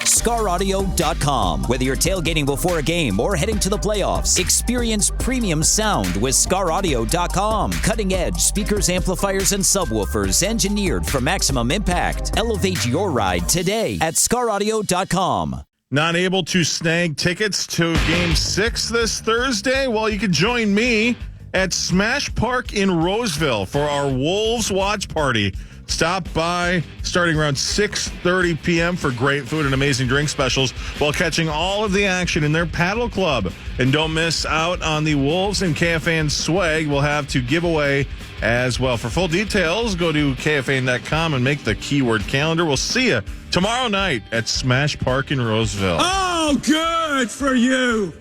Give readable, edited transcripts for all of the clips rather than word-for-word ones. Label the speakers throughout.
Speaker 1: ScarAudio.com. Whether you're tailgating before a game or heading to the playoffs, experience premium sound with ScarAudio.com. Cutting edge speakers, amplifiers, and subwoofers engineered for maximum impact. Elevate your ride today at ScarAudio.com.
Speaker 2: Not able to snag tickets to Game 6 this Thursday? Well, you can join me at Smash Park in Roseville for our Wolves watch party. Stop by starting around 6:30 p.m. for great food and amazing drink specials while catching all of the action in their paddle club. And don't miss out on the Wolves and KFAN swag we'll have to give away as well. For full details, go to KFAN.com and make the keyword calendar. We'll see you tomorrow night at Smash Park in Roseville.
Speaker 3: Oh, good for you.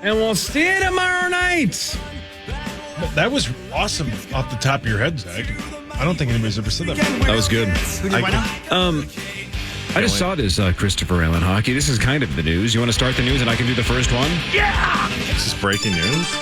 Speaker 3: And we'll see you tomorrow night.
Speaker 4: Well, that was awesome off the top of your head, Zach. I don't think anybody's ever said that before.
Speaker 5: That was good. I just saw this Christopher Allen hockey. This is kind of the news. You want to start the news and I can do the first one?
Speaker 2: Yeah! This is breaking news.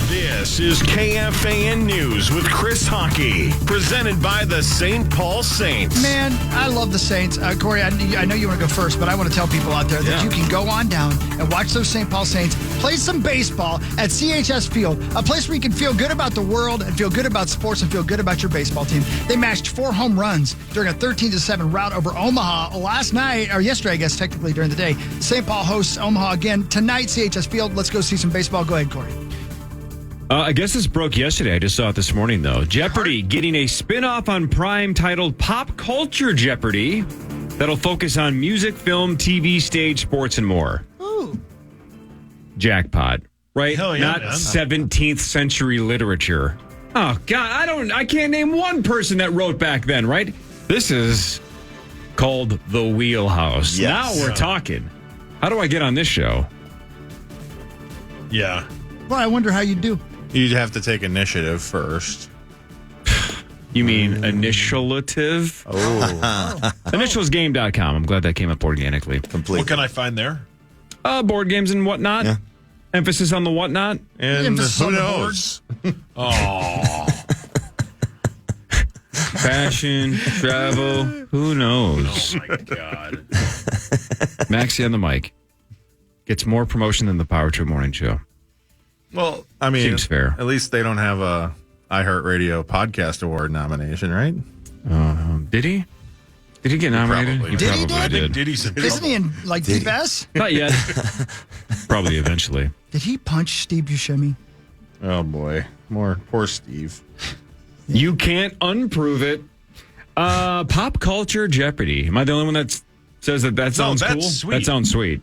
Speaker 2: This is KFAN News with Chris Hockey, presented by the St. Paul Saints.
Speaker 6: Man, I love the Saints. Cory, I know you want to go first, but I want to tell people out there that you can go on down and watch those St. Paul Saints play some baseball at CHS Field, a place where you can feel good about the world and feel good about sports and feel good about your baseball team. They matched 4 home runs during a 13-7 rout over Omaha last night, or yesterday, I guess, technically during the day. St. Paul hosts Omaha again tonight, CHS Field. Let's go see some baseball. Go ahead, Cory.
Speaker 5: I guess this broke yesterday. I just saw it this morning, though. Jeopardy getting a spin-off on Prime titled Pop Culture Jeopardy that'll focus on music, film, TV, stage, sports, and more.
Speaker 6: Ooh.
Speaker 5: Jackpot, right?
Speaker 4: Hell yeah,
Speaker 5: Not
Speaker 4: man.
Speaker 5: 17th century literature. Oh, God, I can't name one person that wrote back then, right? This is called The Wheelhouse.
Speaker 2: Yes.
Speaker 5: Now we're talking. How do I get on this show?
Speaker 4: Yeah.
Speaker 6: Well, I wonder how you do.
Speaker 2: You'd have to take initiative first.
Speaker 5: You mean initialative?
Speaker 2: Oh.
Speaker 5: Initialsgame.com. I'm glad that came up organically.
Speaker 2: Completely.
Speaker 4: What can I find there?
Speaker 5: Board games and whatnot.
Speaker 2: Yeah.
Speaker 5: Emphasis on the whatnot.
Speaker 2: And
Speaker 6: Emphasis
Speaker 2: who
Speaker 6: on the
Speaker 2: knows?
Speaker 4: Oh.
Speaker 5: Fashion, travel, who knows?
Speaker 4: Oh, my God.
Speaker 5: Maxie on the mic. Gets more promotion than the Power Trip Morning Show.
Speaker 2: Well, I mean,
Speaker 5: Seems fair.
Speaker 2: At least they don't have a iHeartRadio Podcast Award nomination, right?
Speaker 5: Did he? Did he get nominated?
Speaker 2: Probably
Speaker 5: He
Speaker 2: did.
Speaker 5: probably did.
Speaker 4: Diddy's in
Speaker 6: Isn't he in, like, Deep S?
Speaker 5: Not yet. Probably eventually.
Speaker 6: Did he punch Steve Buscemi?
Speaker 2: Oh, boy. Poor Steve.
Speaker 5: You can't unprove it. Pop Culture Jeopardy. Am I the only one that says that sounds
Speaker 4: that's
Speaker 5: cool?
Speaker 4: sweet.
Speaker 5: That sounds sweet.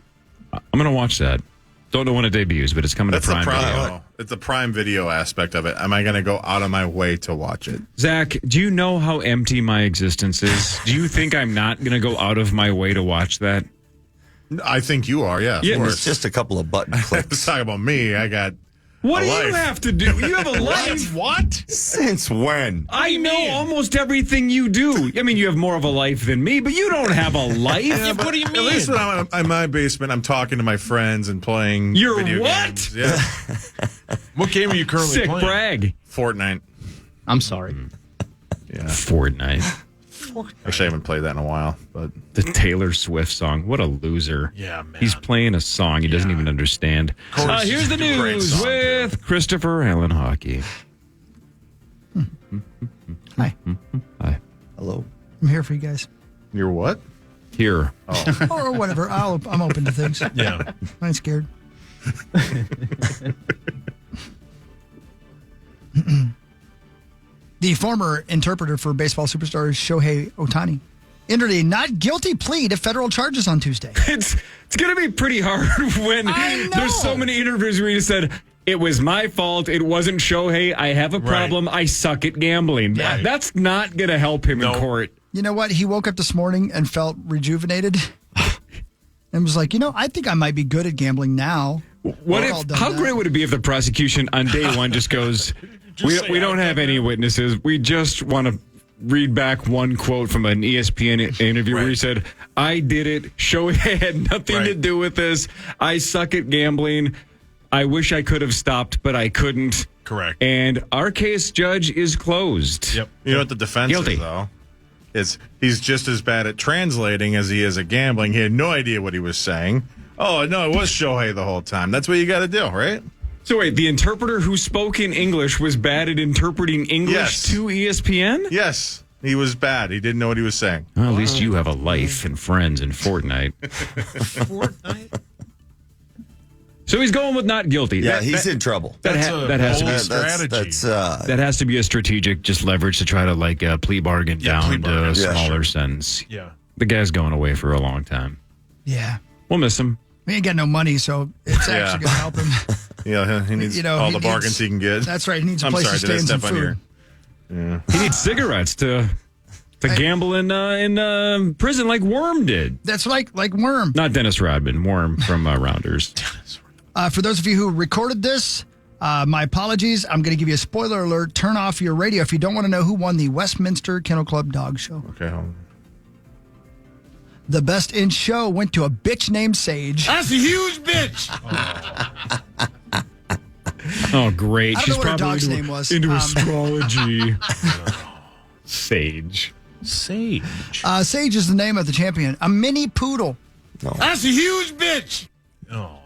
Speaker 5: I'm going to watch that. Don't know when it debuts, but it's coming
Speaker 2: That's
Speaker 5: to Prime Video.
Speaker 2: Video. It's the Prime Video aspect of it. Am I going to go out of my way to watch it?
Speaker 5: Zach, do you know how empty my existence is? Do you think I'm not going to go out of my way to watch that?
Speaker 2: I think you are, yeah. Of
Speaker 5: Yeah,
Speaker 2: course.
Speaker 7: It's just a couple of button
Speaker 2: Let's
Speaker 7: clicks.
Speaker 2: talk about me. I got
Speaker 5: What
Speaker 2: a
Speaker 5: do you
Speaker 2: life.
Speaker 5: have to do? You have a life.
Speaker 4: What?
Speaker 7: Since when?
Speaker 5: I know almost everything you do. I mean, you have more of a life than me, but you don't have a life.
Speaker 4: What do you
Speaker 2: At least when I'm in my basement, I'm talking to my friends and playing
Speaker 5: You're
Speaker 2: video
Speaker 5: what?
Speaker 2: games. Yeah.
Speaker 4: What game are you currently
Speaker 5: Sick
Speaker 4: playing?
Speaker 5: brag.
Speaker 2: Fortnite.
Speaker 8: I'm sorry.
Speaker 2: Yeah.
Speaker 5: Fortnite.
Speaker 2: Actually, I haven't played that in a while, but
Speaker 5: The Taylor Swift song. What a loser.
Speaker 4: Yeah, man.
Speaker 5: He's playing a song he doesn't even understand.
Speaker 4: Cory's
Speaker 5: Here's the
Speaker 4: just a great
Speaker 5: news
Speaker 4: song,
Speaker 5: with Christopher Allen Hockey.
Speaker 6: Hi.
Speaker 5: Hi.
Speaker 7: Hello.
Speaker 6: I'm here for you guys.
Speaker 2: you're what?
Speaker 5: Here.
Speaker 6: Or whatever. I'm open to things.
Speaker 4: Yeah.
Speaker 6: I ain't scared. The former interpreter for baseball superstar Shohei Ohtani entered a not guilty plea to federal charges on Tuesday.
Speaker 5: It's going to be pretty hard when
Speaker 6: I know.
Speaker 5: there's so many interviews where you said, it was my fault. It wasn't Shohei. I have a problem. I suck at gambling.
Speaker 4: Right.
Speaker 5: That's not going to help him in court.
Speaker 6: You know what? He woke up this morning and felt rejuvenated and was like, I think I might be good at gambling now.
Speaker 5: What
Speaker 6: We're all
Speaker 5: if?
Speaker 6: done
Speaker 5: How
Speaker 6: that.
Speaker 5: great would it be if the prosecution on day one just goes, we don't have any witnesses. We just want to read back one quote from an ESPN interview where he said, I did it. Shohei had nothing to do with this. I suck at gambling. I wish I could have stopped, but I couldn't.
Speaker 4: Correct.
Speaker 5: And our case, judge, is closed.
Speaker 4: Yep.
Speaker 2: You know what the defense
Speaker 5: Guilty.
Speaker 2: is, though? he's just as bad at translating as he is at gambling. He had no idea what he was saying. Oh, no, it was Shohei the whole time. That's what you got to do, right?
Speaker 5: So wait, the interpreter who spoke in English was bad at interpreting English to ESPN?
Speaker 2: Yes. He was bad. He didn't know what he was saying.
Speaker 5: Well, at least you have a life and friends in Fortnite.
Speaker 3: Fortnite?
Speaker 5: So he's going with not guilty.
Speaker 7: Yeah, he's in trouble.
Speaker 5: That has to be
Speaker 4: strategy.
Speaker 5: that has to be a strategic just leverage to try to plea bargain down to a smaller sentence.
Speaker 4: Yeah.
Speaker 5: The guy's going away for a long time.
Speaker 6: Yeah.
Speaker 5: We'll miss him.
Speaker 6: We ain't got no money, so it's actually going to help him.
Speaker 2: Yeah, he needs all the bargains he can get.
Speaker 6: That's right. He needs a place to stay and some food.
Speaker 2: Yeah.
Speaker 5: He needs cigarettes to gamble in prison like Worm did.
Speaker 6: That's like Worm.
Speaker 5: Not Dennis Rodman, Worm from Rounders.
Speaker 6: For those of you who recorded this, my apologies. I'm going to give you a spoiler alert. Turn off your radio if you don't want to know who won the Westminster Kennel Club Dog Show.
Speaker 2: Okay, hold on.
Speaker 6: The best in show went to a bitch named Sage.
Speaker 3: That's a huge bitch.
Speaker 5: Oh, great.
Speaker 6: I don't know what her dog's name was.
Speaker 5: Into astrology. Sage.
Speaker 4: Sage.
Speaker 6: Sage is the name of the champion. A mini poodle.
Speaker 3: That's a huge bitch.
Speaker 4: Oh.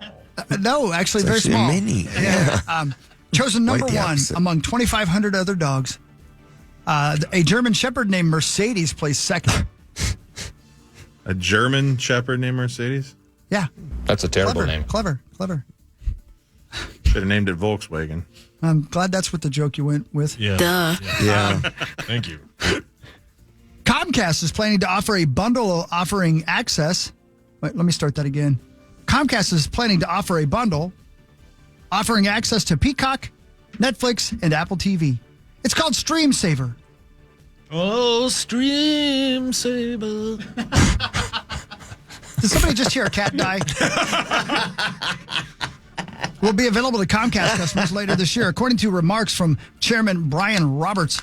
Speaker 6: No, actually, very
Speaker 7: actually a
Speaker 6: small.
Speaker 7: mini.
Speaker 6: Yeah. Chosen number
Speaker 7: Quite the
Speaker 6: one
Speaker 7: opposite.
Speaker 6: among 2,500 other dogs. A German Shepherd named Mercedes placed second.
Speaker 2: A German Shepherd named Mercedes?
Speaker 6: Yeah.
Speaker 8: That's a terrible name.
Speaker 6: Clever.
Speaker 2: Should have named it Volkswagen.
Speaker 6: I'm glad that's what the joke you went with.
Speaker 4: Yeah.
Speaker 9: Duh.
Speaker 7: Yeah.
Speaker 4: Thank you.
Speaker 6: Comcast is planning to offer a bundle offering access. Wait, let me start that again. Comcast is planning to offer a bundle offering access to Peacock, Netflix, and Apple TV. It's called Stream Saver.
Speaker 4: Oh, Stream Saver.
Speaker 6: Did somebody just hear a cat die? Will be available to Comcast customers later this year. According to remarks from Chairman Brian Roberts,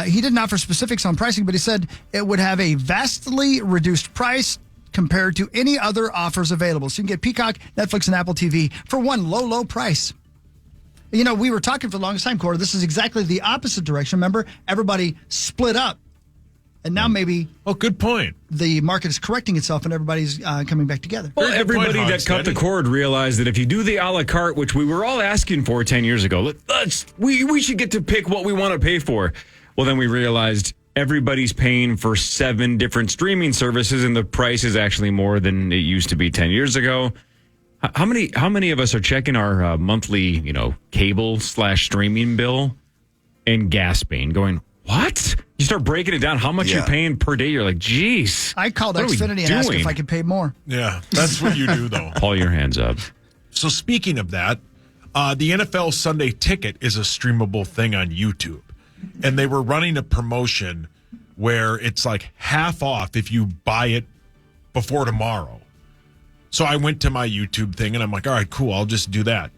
Speaker 6: he didn't offer specifics on pricing, but he said it would have a vastly reduced price compared to any other offers available. So you can get Peacock, Netflix, and Apple TV for one low price. You know, we were talking for the longest time, Cory. This is exactly the opposite direction. Remember, everybody split up. And now maybe
Speaker 4: good point.
Speaker 6: the market is correcting itself and everybody's coming back together.
Speaker 5: Well,
Speaker 4: Very good
Speaker 5: everybody
Speaker 4: point,
Speaker 5: that cut the
Speaker 4: Hogsteady.
Speaker 5: cord realized that if you do the a la carte, which we were all asking for 10 years ago, we should get to pick what we want to pay for. Well, then we realized everybody's paying for 7 different streaming services, and the price is actually more than it used to be 10 years ago. How many of us are checking our monthly, cable/streaming bill and gasping, going, what? You start breaking it down, how much you're paying per day. You're like, geez.
Speaker 6: I called
Speaker 5: what are we
Speaker 6: Xfinity and asked
Speaker 5: doing?
Speaker 6: if I could pay more.
Speaker 4: Yeah, that's what you do, though.
Speaker 5: Haul your hands up.
Speaker 4: So speaking of that, the NFL Sunday Ticket is a streamable thing on YouTube. And they were running a promotion where it's like half off if you buy it before tomorrow. So I went to my YouTube thing and I'm like, all right, cool, I'll just do that.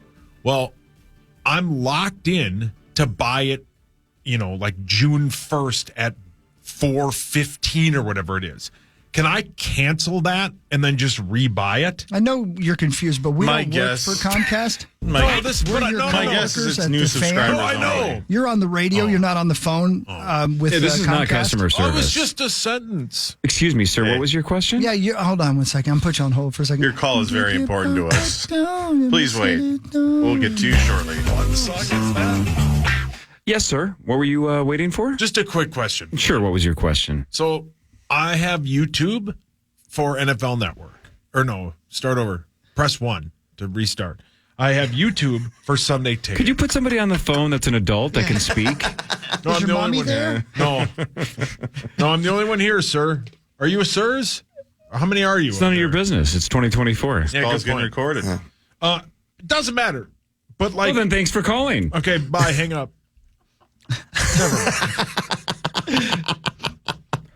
Speaker 4: Well, I'm locked in to buy it, like June 1st at 4:15 or whatever it is. Can I cancel that and then just rebuy it?
Speaker 6: I know you're confused, but we
Speaker 2: My
Speaker 6: don't
Speaker 2: guess-
Speaker 6: work for Comcast.
Speaker 2: My
Speaker 6: My
Speaker 2: guess is it's new
Speaker 6: at the fan.
Speaker 2: subscribers.
Speaker 4: No, I know.
Speaker 6: You're on the radio. You're not on the phone with
Speaker 5: Yeah, this is
Speaker 6: Comcast.
Speaker 5: not customer
Speaker 4: Oh,
Speaker 5: service.
Speaker 4: it was just a sentence.
Speaker 5: Excuse me, sir. What was your question?
Speaker 6: Yeah, hold on one second. I'll put you on hold for a second.
Speaker 2: Your call is very important to us. Please wait. We'll get to you shortly.
Speaker 5: Yes, sir. What were you waiting for?
Speaker 4: Just a quick question.
Speaker 5: Sure. What was your question?
Speaker 4: So I have YouTube for NFL Network. Or no, start over. Press 1 to restart. I have YouTube for Sunday Ticket.
Speaker 5: Could you put somebody on the phone that's an adult that can speak?
Speaker 4: No,
Speaker 6: Is
Speaker 4: I'm
Speaker 6: your
Speaker 4: the only
Speaker 6: mommy
Speaker 4: one
Speaker 6: there?
Speaker 4: No. No, I'm the only one here, sir. Are you a sirs? How many are you?
Speaker 5: It's none of your business. It's 2024.
Speaker 4: Yeah,
Speaker 2: Call's
Speaker 4: good
Speaker 2: getting
Speaker 4: point.
Speaker 2: recorded.
Speaker 4: It doesn't matter. But
Speaker 5: Well, then thanks for calling.
Speaker 4: okay, bye, hang up.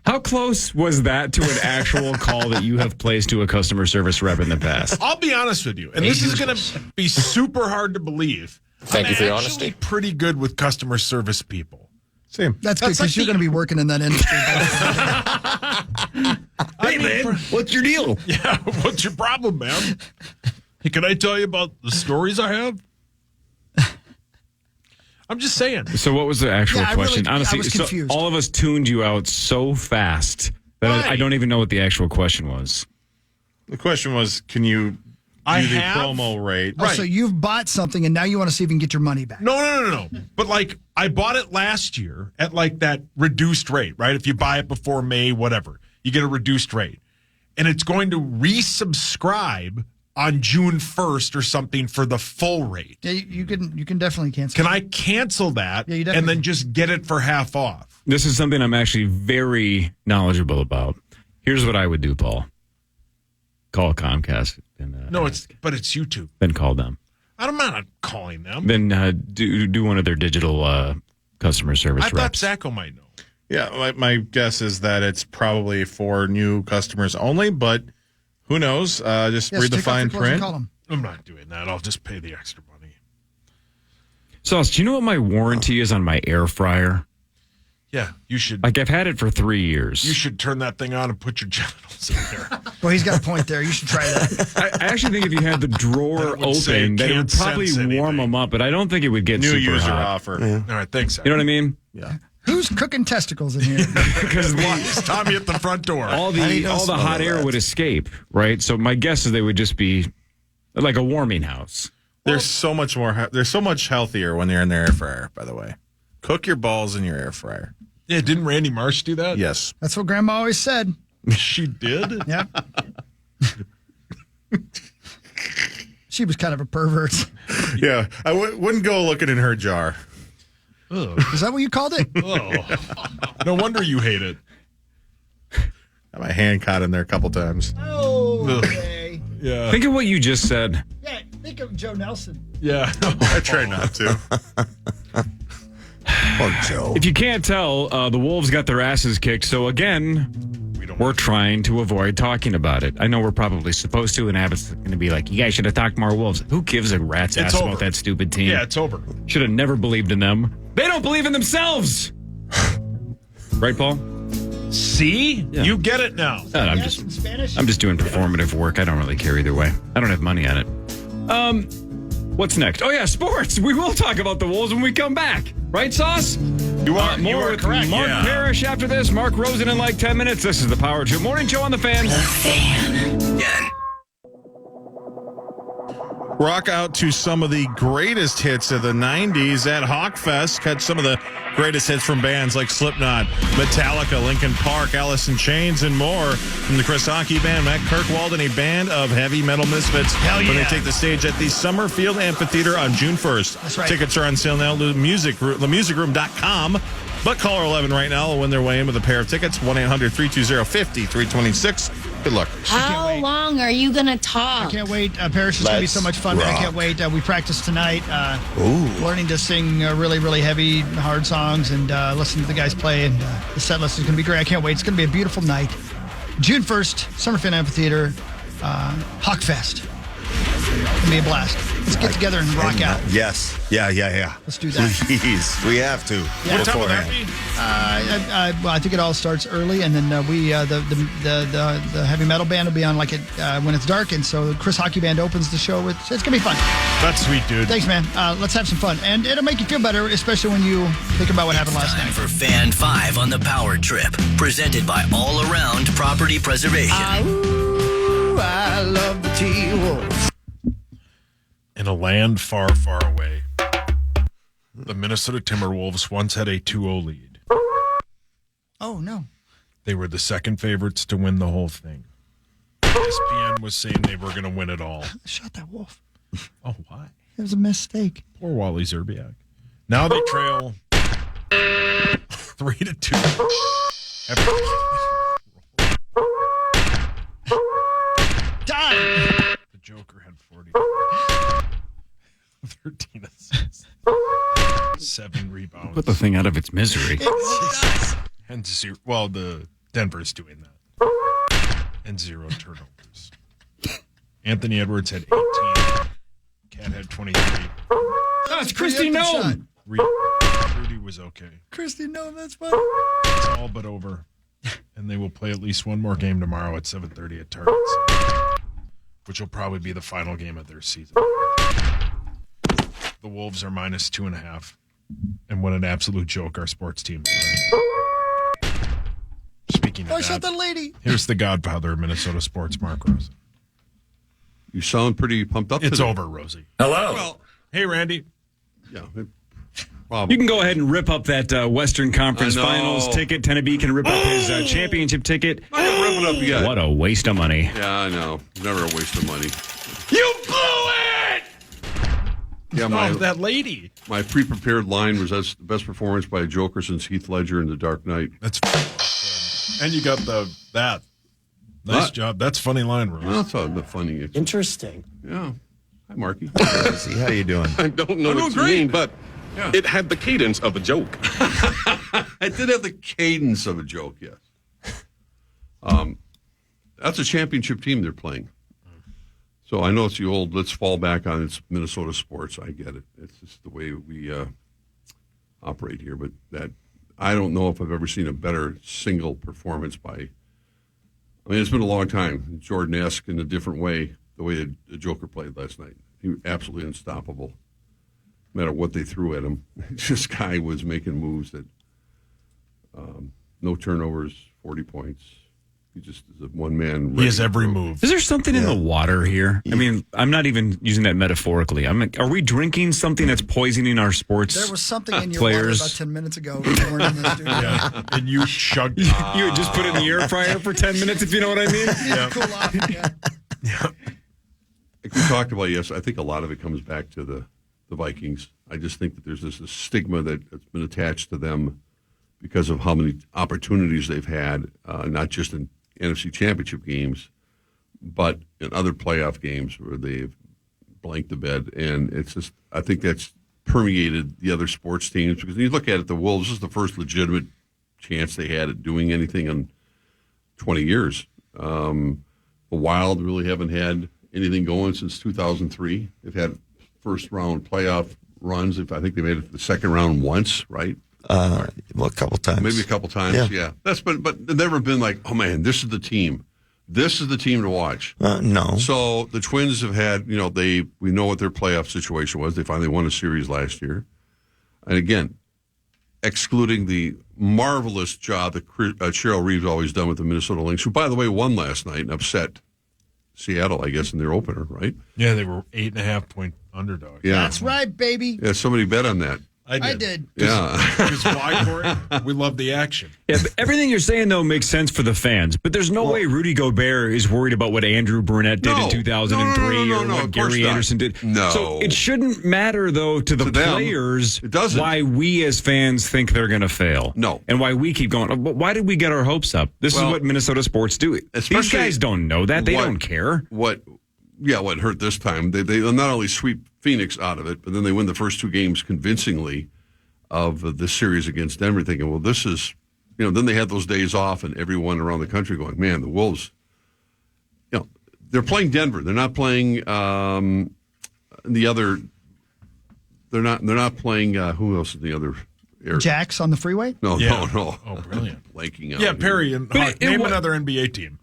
Speaker 5: How close was that to an actual call that you have placed to a customer service rep in the past?
Speaker 4: I'll be honest with you, and this is going to be super hard to believe.
Speaker 8: Thank you for your
Speaker 4: I'm
Speaker 8: honesty.
Speaker 4: actually pretty good with customer service people.
Speaker 2: Same.
Speaker 6: That's good
Speaker 4: That's
Speaker 6: because
Speaker 4: like
Speaker 6: you're going to be working in that industry.
Speaker 4: Hey, man,
Speaker 5: What's your deal?
Speaker 4: yeah, what's your problem, man? Hey, can I tell you about the stories I have? I'm just saying.
Speaker 5: So what was the actual question?
Speaker 6: Really,
Speaker 5: Honestly,
Speaker 6: I was
Speaker 5: so
Speaker 6: confused.
Speaker 5: all of us tuned you out so fast that I don't even know what the actual question was.
Speaker 2: The question was, can you do the promo rate?
Speaker 6: Oh, so you've bought something and now you want to see if you can get your money back.
Speaker 4: No. But like, I bought it last year at like that reduced rate, right? If you buy it before May, whatever, you get a reduced rate. And it's going to resubscribe on June 1st or something for the full rate.
Speaker 6: Yeah, you can definitely cancel.
Speaker 4: Can I cancel that and then just get it for half off?
Speaker 5: This is something I'm actually very knowledgeable about. Here's what I would do, Paul. Call Comcast. And,
Speaker 4: it's YouTube.
Speaker 5: Then call them.
Speaker 4: I'm not calling them.
Speaker 5: Then do one of their digital customer service
Speaker 4: I
Speaker 5: reps.
Speaker 4: thought Zacho might know.
Speaker 2: Yeah, my guess is that it's probably for new customers only, but who knows? Just read the fine print.
Speaker 4: I'm not doing that. I'll just pay the extra money.
Speaker 5: Sauce, do you know what my warranty is on my air fryer?
Speaker 4: Yeah, you should.
Speaker 5: Like, I've had it for 3 years.
Speaker 4: You should turn that thing on and put your genitals in there.
Speaker 6: Well, he's got a point there. You should try that.
Speaker 5: I actually think if you had the drawer open, that it would probably warm them up, but I don't think it would get
Speaker 2: New
Speaker 5: super
Speaker 2: user
Speaker 5: hot.
Speaker 2: offer.
Speaker 7: Yeah.
Speaker 4: All right, thanks.
Speaker 5: You know what I mean?
Speaker 2: Yeah.
Speaker 6: Who's cooking testicles in here?
Speaker 5: Because
Speaker 4: It's Tommy at the front door.
Speaker 5: all the hot air would escape, right? So my guess is they would just be like a warming house.
Speaker 2: They're so much more. They're so much healthier when they're in their air fryer. By the way, cook your balls in your air fryer.
Speaker 4: Yeah, didn't Randy Marsh do that?
Speaker 2: Yes,
Speaker 6: That's what Grandma always said.
Speaker 4: She did?
Speaker 6: Yeah. She was kind of a pervert.
Speaker 2: yeah. I wouldn't go looking in her jar.
Speaker 6: Is that what you called it?
Speaker 4: Oh. No wonder you hate it.
Speaker 2: Got my hand caught in there a couple times.
Speaker 6: Oh, okay.
Speaker 4: Yeah.
Speaker 5: Think of what you just said.
Speaker 6: Yeah, think of Joe Nelson.
Speaker 4: Yeah.
Speaker 2: I try not to.
Speaker 7: Poor Joe.
Speaker 5: If you can't tell, the Wolves got their asses kicked. So again, we're trying to avoid talking about it. I know we're probably supposed to, and Abbott's going to be like, you guys should have talked more Wolves. Who gives a rat's ass
Speaker 4: over.
Speaker 5: about that stupid team?
Speaker 4: Yeah, it's over.
Speaker 5: Should have never believed in them. They don't believe in themselves. Right, Paul?
Speaker 4: See?
Speaker 5: Yeah.
Speaker 4: You get it now.
Speaker 5: I'm
Speaker 6: Yes, in Spanish?
Speaker 5: I'm just doing performative work. I don't really care either way. I don't have money on it. What's next? Oh yeah, sports. We will talk about the Wolves when we come back. Right, Sauce?
Speaker 4: You are
Speaker 5: More with
Speaker 4: correct.
Speaker 5: Mark
Speaker 4: Yeah.
Speaker 5: Parrish after this. Mark Rosen in like 10 minutes. This is the Power Trip Morning Show on the Fan.
Speaker 2: Rock out to some of the greatest hits of the 90s at Hawkfest. Catch some of the greatest hits from bands like Slipknot, Metallica, Linkin Park, Alice in Chains, and more. From the Chris Hockey Band, Matt Kirkwald, and a band of heavy metal misfits.
Speaker 6: Hell yeah.
Speaker 2: When they take the stage at the Summerfield Amphitheater on June 1st.
Speaker 6: That's right.
Speaker 2: Tickets are on sale now at themusicroom.com. But caller 11 right now will win their way in with a pair of tickets. 1-800-320-5326. Good luck.
Speaker 8: How long are you going to
Speaker 6: I
Speaker 8: talk?
Speaker 6: can't wait. Paris is going to be so much fun. I can't wait. We practiced tonight, learning to sing really, really heavy, hard songs and listen to the guys play. And the set list is going to be great. I can't wait. It's going to be a beautiful night. June 1st, Summerfield Amphitheater, Hawkfest. It's going to be a blast. Let's get together and rock out.
Speaker 7: Yes. Yeah.
Speaker 6: Let's do that.
Speaker 7: Please. We have to.
Speaker 6: Yeah.
Speaker 4: What time will that
Speaker 7: beforehand.
Speaker 6: Well,
Speaker 4: be?
Speaker 6: I think it all starts early, and then the heavy metal band will be on when it's dark, and so Chris Hockey Band opens the show with. It's gonna be fun.
Speaker 4: That's sweet, dude.
Speaker 6: Thanks, man. Let's have some fun, and it'll make you feel better, especially when you think about what happened last
Speaker 9: Time
Speaker 6: night.
Speaker 9: for Fan 5 on the Power Trip, presented by All Around Property Preservation.
Speaker 6: I love the T-Wolves.
Speaker 4: In a land far, far away, the Minnesota Timberwolves once had a 2-0 lead.
Speaker 6: Oh no!
Speaker 4: They were the second favorites to win the whole thing. ESPN was saying they were going to win it all.
Speaker 6: Shot that wolf.
Speaker 4: Oh, why?
Speaker 6: It was a mistake.
Speaker 4: Poor Wally Zerbiak. Now they trail 3-2.
Speaker 6: Die.
Speaker 4: The Joker had 40. 13 assists. 7 rebounds.
Speaker 5: Put the thing out of its misery.
Speaker 4: And 0. Well, the Denver's doing that. And 0 turnovers. Anthony Edwards had 18. Cat had 23.
Speaker 5: It's Christy Nome.
Speaker 4: Rudy was okay.
Speaker 6: Christy, no, that's fun.
Speaker 4: It's all but over. And they will play at least one more game tomorrow at 7:30 at Target, which will probably be the final game of their season. The Wolves are -2.5. And what an absolute joke our sports team is. Speaking of
Speaker 6: Shut the lady.
Speaker 4: here's the godfather of Minnesota sports, Mark Rosen.
Speaker 10: You sound pretty pumped up
Speaker 4: It's
Speaker 10: today.
Speaker 4: over, Rosie.
Speaker 3: Hello.
Speaker 10: Well,
Speaker 4: Hey, Randy.
Speaker 10: yeah.
Speaker 5: You can go ahead and rip up that Western Conference
Speaker 10: I know.
Speaker 5: Finals ticket. Tennessee can rip up his championship ticket.
Speaker 10: I'm not going to rip it up yet.
Speaker 5: What a waste of money.
Speaker 10: Yeah, I know. Never a waste of money.
Speaker 3: You blew it!
Speaker 10: Yeah,
Speaker 4: That lady.
Speaker 10: my pre-prepared line was that's the best performance by a Joker since Heath Ledger in The Dark Knight.
Speaker 4: That's and you got that. Nice
Speaker 10: What?
Speaker 4: job. That's funny line, Rose.
Speaker 10: Well, that's the funny.
Speaker 3: Interesting.
Speaker 10: Yeah. Hi, Marky.
Speaker 7: See how you doing?
Speaker 11: I don't know what you mean, but it had the cadence of a joke.
Speaker 10: I did have the cadence of a joke, yes. That's a championship team they're playing. So I know it's the old, let's fall back on it's Minnesota sports. I get it. It's just the way we operate here. But that I don't know if I've ever seen a better single performance by, I mean, it's been a long time. Jordan-esque in a different way, the way the Joker played last night. He was absolutely unstoppable. No matter what they threw at him. This guy was making moves that no turnovers, 40 points. He just is a one-man.
Speaker 4: He has every move.
Speaker 5: Is there something in the water here? I mean, I'm not even using that metaphorically. Are we drinking something that's poisoning our sports
Speaker 6: There was something in your
Speaker 5: players?
Speaker 6: water about 10 minutes ago. When you weren't in the studio.
Speaker 4: Yeah. And you chugged.
Speaker 5: You would just put it in the air fryer for 10 minutes, if you know what I mean?
Speaker 6: Yeah. Cool off. Yeah.
Speaker 10: Like we talked about, yes, I think a lot of it comes back to the Vikings. I just think that there's this stigma that's been attached to them because of how many opportunities they've had, not just in NFC championship games, but in other playoff games where they've blanked the bed. And it's just, I think that's permeated the other sports teams because when you look at it, the Wolves, this is the first legitimate chance they had at doing anything in 20 years. The Wild really haven't had anything going since 2003. They've had first round playoff runs. I think they made it to the second round once, right?
Speaker 7: Well, a couple times.
Speaker 10: Maybe a couple times, yeah. That's but they've never been like, oh man, this is the team. This is the team to watch.
Speaker 7: No.
Speaker 10: So the Twins have had, we know what their playoff situation was. They finally won a series last year. And again, excluding the marvelous job that Cheryl Reeves always done with the Minnesota Lynx, who, by the way, won last night and upset Seattle, I guess, in their opener, right?
Speaker 4: Yeah, they were 8.5-point underdogs.
Speaker 10: Yeah.
Speaker 6: That's right, baby.
Speaker 10: Yeah, somebody bet on that.
Speaker 6: I did.
Speaker 10: Yeah.
Speaker 4: Because why, Cory? We love the action.
Speaker 5: Yeah, but everything you're saying, though, makes sense for the fans. But there's no way Rudy Gobert is worried about what Andrew Burnett did in 2003 or what Gary Anderson did.
Speaker 10: No.
Speaker 5: So it shouldn't matter, though, to the players
Speaker 10: it doesn't.
Speaker 5: why we as fans think they're going to fail.
Speaker 10: No.
Speaker 5: And why we keep going. But why did we get our hopes up? This is what Minnesota sports do. These guys don't know that. They don't care.
Speaker 10: What hurt this time, they not only sweep Phoenix out of it, but then they win the first two games convincingly of the series against Denver, thinking, well, this is, then they had those days off and everyone around the country going, man, the Wolves, they're playing Denver. They're not playing the other, they're not playing, who else is the other area?
Speaker 6: Jax on the freeway?
Speaker 10: No.
Speaker 4: Oh, brilliant.
Speaker 10: Blanking out.
Speaker 4: Yeah, Perry and Hawk. Name another NBA team.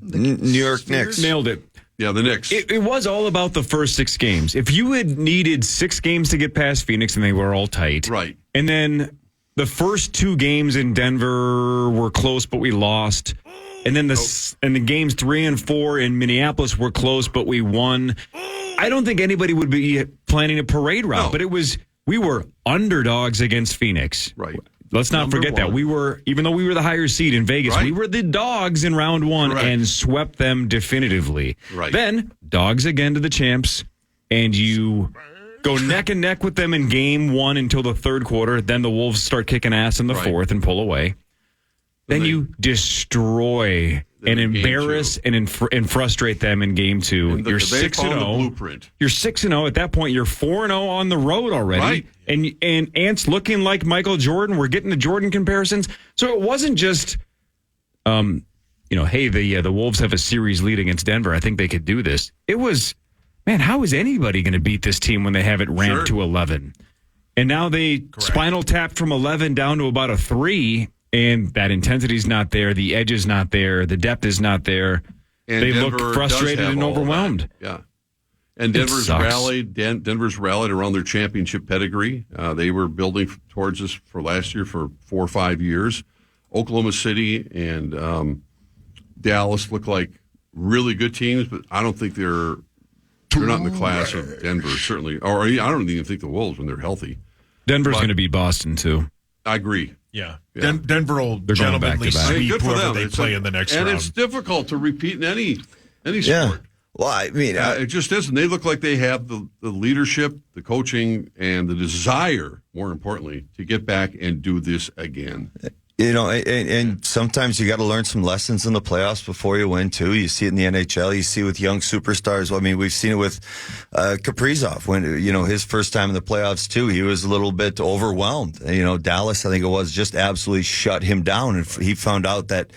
Speaker 7: New York Knicks.
Speaker 5: Nailed it.
Speaker 10: Yeah, the Knicks.
Speaker 5: It was all about the first 6 games. If you had needed 6 games to get past Phoenix and they were all tight.
Speaker 10: Right.
Speaker 5: And then the first 2 games in Denver were close, but we lost. And then the games 3 and 4 in Minneapolis were close, but we won. I don't think anybody would be planning a parade route, but we were underdogs against Phoenix.
Speaker 10: Right.
Speaker 5: Let's not forget that. We were, even though we were the higher seed in Vegas, we were the dogs in round 1 and swept them definitively.
Speaker 10: Right.
Speaker 5: Then, dogs again to the champs, and you go neck and neck with them in game 1 until the third quarter. Then the Wolves start kicking ass in the fourth and pull away. Then you destroy and embarrass and frustrate them in game 2. You're 6-0.
Speaker 10: Blueprint.
Speaker 5: You're 6-0. At that point, you're 4-0 on the road already.
Speaker 10: Right.
Speaker 5: And Ant's looking like Michael Jordan. We're getting the Jordan comparisons. So it wasn't just, hey, the Wolves have a series lead against Denver. I think they could do this. It was, man, how is anybody going to beat this team when they have it ramped to 11? And now they spinal tapped from 11 down to about a 3. And that intensity's not there. The edge is not there. The depth is not there.
Speaker 10: And
Speaker 5: they
Speaker 10: Denver
Speaker 5: look frustrated and overwhelmed.
Speaker 10: Yeah. And Denver's rallied around their championship pedigree. They were building towards this for last year for 4 or 5 years. Oklahoma City and Dallas look like really good teams, but I don't think they're not in the class of Denver, certainly. Or I don't even think the Wolves when they're healthy.
Speaker 5: Denver's going to beat Boston, too.
Speaker 10: I agree.
Speaker 4: Yeah. Denver will gentlemanly sweep whoever they play in the next round.
Speaker 10: And it's difficult to repeat in any sport.
Speaker 7: Yeah. Well, I mean,
Speaker 10: it just isn't. They look like they have the leadership, the coaching, and the desire, more importantly, to get back and do this again.
Speaker 7: You know, and sometimes you got to learn some lessons in the playoffs before you win, too. You see it in the NHL. You see it with young superstars. I mean, we've seen it with Kaprizov when, his first time in the playoffs, too. He was a little bit overwhelmed. Dallas, I think it was, just absolutely shut him down. And he found out that,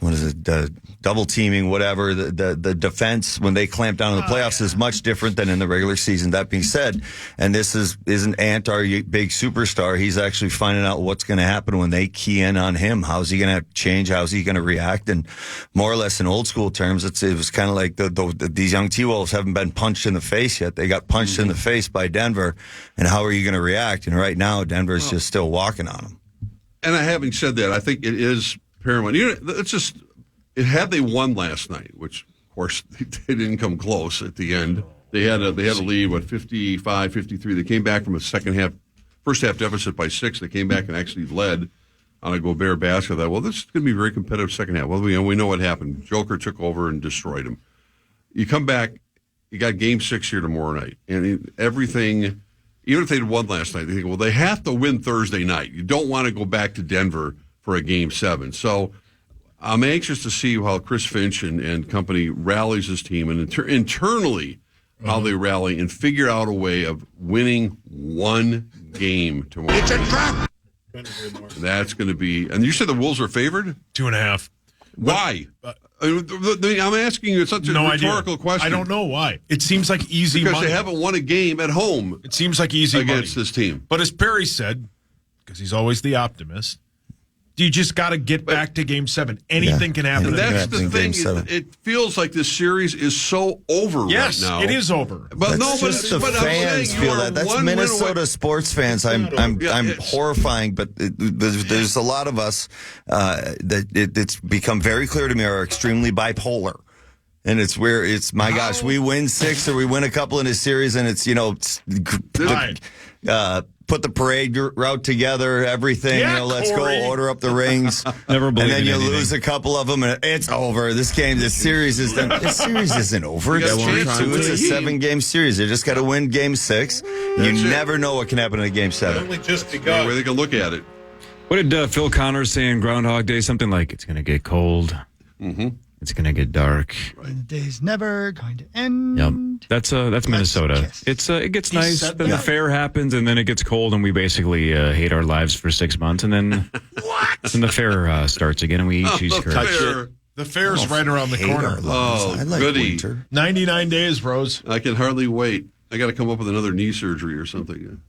Speaker 7: what is it? Double teaming, whatever. The defense when they clamp down on the playoffs is much different than in the regular season. That being said, and this isn't Ant, our big superstar. He's actually finding out what's going to happen when they key in on him. How's he going to change? How's he going to react? And more or less in old school terms, it was kind of like these young T-Wolves haven't been punched in the face yet. They got punched in the face by Denver. And how are you going to react? And right now, Denver's just still walking on them.
Speaker 10: And having said that, I think it is paramount. Had they won last night, which of course they didn't come close at the end. They had a lead, 55-53. They came back from a first half deficit by 6. They came back and actually led on a Gobert basket. I thought, well, this is going to be a very competitive second half. Well, we know what happened. Joker took over and destroyed him. You come back, you got Game 6 here tomorrow night, and everything. Even if they'd won last night, they think, well, they have to win Thursday night. You don't want to go back to Denver for a Game 7. So I'm anxious to see how Chris Finch and company rallies his team and internally how they rally and figure out a way of winning one game tomorrow. It's a trap. That's going to be. And you said the Wolves are favored?
Speaker 4: 2.5.
Speaker 10: Why? I'm asking you such a rhetorical question.
Speaker 4: I don't know why. It seems like easy
Speaker 10: because
Speaker 4: money.
Speaker 10: They haven't won a game at home.
Speaker 4: It seems like easy
Speaker 10: against
Speaker 4: money.
Speaker 10: This team.
Speaker 4: But as Perry said, because he's always the optimist, you just got to get back to Game 7. Anything can happen.
Speaker 10: And that's the thing. It feels like this series is so over right now.
Speaker 4: Yes, it is over.
Speaker 10: But
Speaker 7: the fans feel that. That's Minnesota sports fans. I'm horrifying, but there's a lot of us that it's become very clear to me are extremely bipolar. And it's where gosh, we win 6 or we win a couple in a series, and it's put the parade route together, everything.
Speaker 4: Yeah,
Speaker 7: let's
Speaker 4: Cory.
Speaker 7: go order up the rings.
Speaker 5: Never believe
Speaker 7: and then you
Speaker 5: anything.
Speaker 7: lose a couple of them, and it's over. This series isn't over. It's a 7-game series. They just got to win Game 6. You never know what can happen in a Game 7.
Speaker 10: Only just because. The way they can look at it.
Speaker 5: What did Phil Connors say in Groundhog Day? Something like, it's going to get cold. Mm-hmm. It's going to get dark.
Speaker 6: And the day's never going to end.
Speaker 5: Yep. That's Minnesota. It gets nice, then the fair happens, and then it gets cold, and we basically hate our lives for 6 months, and then then the fair starts again, and we eat cheese curds.
Speaker 4: The fair's right around the corner.
Speaker 7: I like
Speaker 10: goody.
Speaker 7: winter.
Speaker 4: 99 days, Rose.
Speaker 10: I can hardly wait. I got to come up with another knee surgery or something.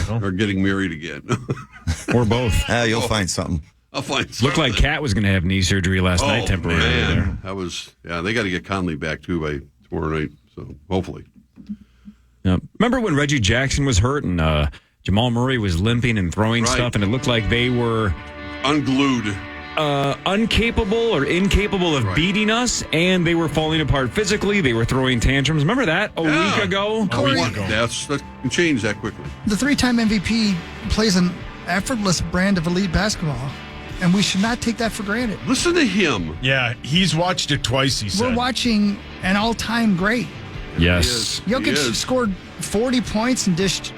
Speaker 10: Or getting married again.
Speaker 5: Or both.
Speaker 7: You'll find something.
Speaker 10: I'll find something.
Speaker 5: Looked like Kat was going to have knee surgery last night temporarily.
Speaker 10: Man. They got to get Conley back too by tomorrow night. So hopefully.
Speaker 5: Yep. Remember when Reggie Jackson was hurt and Jamal Murray was limping and throwing stuff, and it looked like they were
Speaker 10: unglued,
Speaker 5: incapable of beating us, and they were falling apart physically. They were throwing tantrums. Remember that a week ago?
Speaker 10: That can change that quickly.
Speaker 6: The 3-time MVP plays an effortless brand of elite basketball, and we should not take that for granted.
Speaker 10: Listen to him.
Speaker 4: Yeah, he's watched it twice, he said.
Speaker 6: We're watching an all-time great.
Speaker 5: Yes.
Speaker 6: Jokic scored 40 points and dished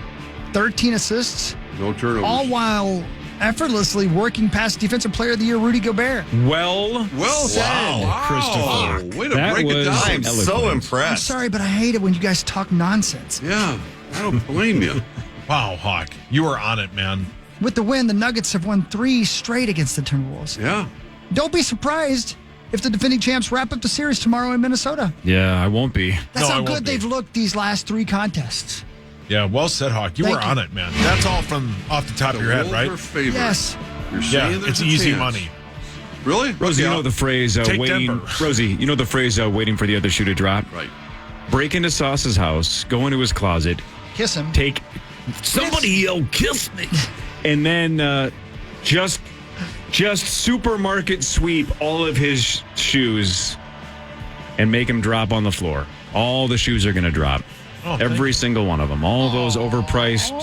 Speaker 6: 13 assists.
Speaker 10: No turnovers.
Speaker 6: All while effortlessly working past Defensive Player of the Year Rudy Gobert.
Speaker 5: Well said, Christopher.
Speaker 10: Way to break it down.
Speaker 7: I'm so impressed.
Speaker 6: I'm sorry, but I hate it when you guys talk nonsense.
Speaker 10: Yeah, I don't blame you.
Speaker 4: Wow, Hawk. You were on it, man.
Speaker 6: With the win, the Nuggets have won 3 straight against the Timberwolves.
Speaker 10: Yeah.
Speaker 6: Don't be surprised if the defending champs wrap up the series tomorrow in Minnesota.
Speaker 5: Yeah, I won't be.
Speaker 6: That's how good they've looked these last 3 contests.
Speaker 4: Yeah, well said, Hawk. You were on it, man. That's all from off the top of your head, right?
Speaker 10: Yes. You're saying
Speaker 4: it's easy money.
Speaker 10: Really?
Speaker 5: Rosie, you know the phrase
Speaker 4: Take
Speaker 5: waiting.
Speaker 4: Denver.
Speaker 5: Rosie, you know the phrase waiting for the other shoe to drop.
Speaker 10: Right.
Speaker 5: Break into Sauce's house, go into his closet,
Speaker 6: Kiss him.
Speaker 5: take somebody yell kiss me, and then just supermarket sweep all of his shoes and make him drop on the floor. All the shoes are going to drop. Every single one of them. All those overpriced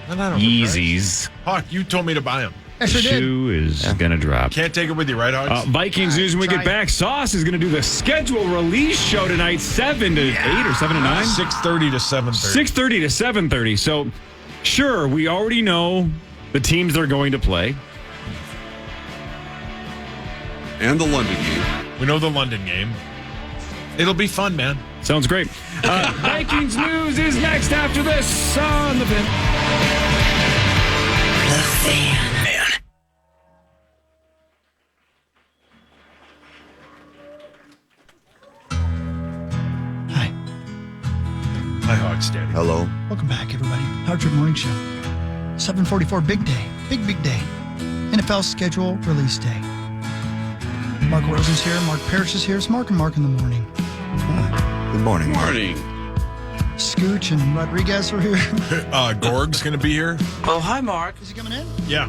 Speaker 5: Yeezys.
Speaker 4: Hawk, you told me to buy them.
Speaker 6: I sure
Speaker 5: The
Speaker 6: did.
Speaker 5: shoe is going to drop.
Speaker 4: Can't take it with you, right, Hawks?
Speaker 5: Vikings news when we get back. Sauce is going to do the schedule release show tonight, 7 to 8 or 7 to 9?
Speaker 4: 6:30 to 7:30.
Speaker 5: 6:30 to 7:30. So, sure, we already know the teams they're going to play.
Speaker 10: And the London game.
Speaker 4: We know the London game. It'll be fun, man.
Speaker 5: Sounds great. Vikings news is next after this on the Fan.
Speaker 9: The Fan.
Speaker 4: Hi, Hawks, Daddy.
Speaker 7: Hello.
Speaker 6: Welcome back, everybody. Power Trip Morning Show. 7:44, big day. Big day. NFL schedule release day. Mark Rosen's here. Mark Parrish is here. It's Mark and Mark in the morning.
Speaker 7: Good morning.
Speaker 10: Morning.
Speaker 6: Scooch and Rodriguez are here.
Speaker 4: Gorg's going to be here.
Speaker 3: Oh, hi, Mark.
Speaker 6: Is he coming in?
Speaker 4: Yeah.